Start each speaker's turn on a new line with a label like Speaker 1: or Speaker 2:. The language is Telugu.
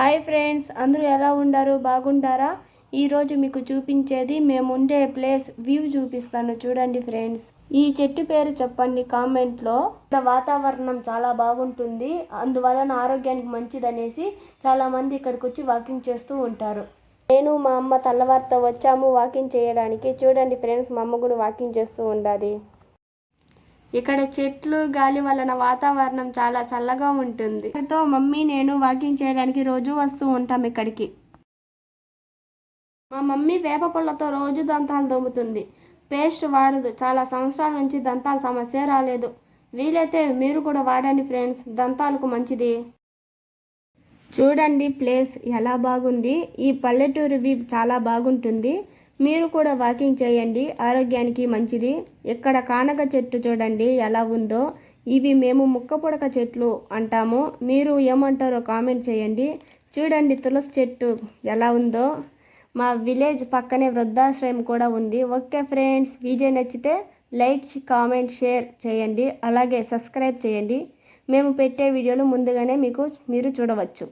Speaker 1: హాయ్ ఫ్రెండ్స్, అందరూ ఎలా ఉండారు? బాగుంటారా? ఈరోజు మీకు చూపించేది మేము ఉండే ప్లేస్ వ్యూ చూపిస్తాను. చూడండి ఫ్రెండ్స్, ఈ చెట్టు పేరు చెప్పండి కామెంట్లో. వాతావరణం చాలా బాగుంటుంది, అందువలన ఆరోగ్యానికి మంచిదనేసి చాలామంది ఇక్కడికి వచ్చి వాకింగ్ చేస్తూ ఉంటారు. నేను మా అమ్మ తెల్లవారితో వచ్చాము వాకింగ్ చేయడానికి. చూడండి ఫ్రెండ్స్, మా అమ్మ కూడా వాకింగ్ చేస్తూ ఉండాలి. ఇక్కడ చెట్లు గాలి వలన వాతావరణం చాలా చల్లగా ఉంటుంది. మమ్మీ నేను వాకింగ్ చేయడానికి రోజు వస్తూ ఉంటాం ఇక్కడికి. మా మమ్మీ వేప పళ్ళతో రోజు దంతాలు తోముతుంది, పేస్ట్ వాడదు. చాలా సంవత్సరాల నుంచి దంతాల సమస్య రాలేదు. వీలైతే మీరు కూడా వాడండి ఫ్రెండ్స్, దంతాలకు మంచిది. చూడండి ప్లేస్ ఎలా బాగుంది. ఈ పల్లెటూరు వ్యూ చాలా బాగుంటుంది. మీరు కూడా వాకింగ్ చేయండి, ఆరోగ్యానికి మంచిది. ఇక్కడ కానగ చెట్టు చూడండి ఎలా ఉందో. ఇవి మేము ముక్కపుడక చెట్లు అంటాము, మీరు ఏమంటారో కామెంట్ చేయండి. చూడండి తులసి చెట్టు ఎలా ఉందో. మా విలేజ్ పక్కనే వృద్ధాశ్రయం కూడా ఉంది. ఓకే ఫ్రెండ్స్, వీడియో నచ్చితే లైక్, కామెంట్, షేర్ చేయండి. అలాగే సబ్స్క్రైబ్ చేయండి. మేము పెట్టే వీడియోలు ముందుగానే మీరు చూడవచ్చు.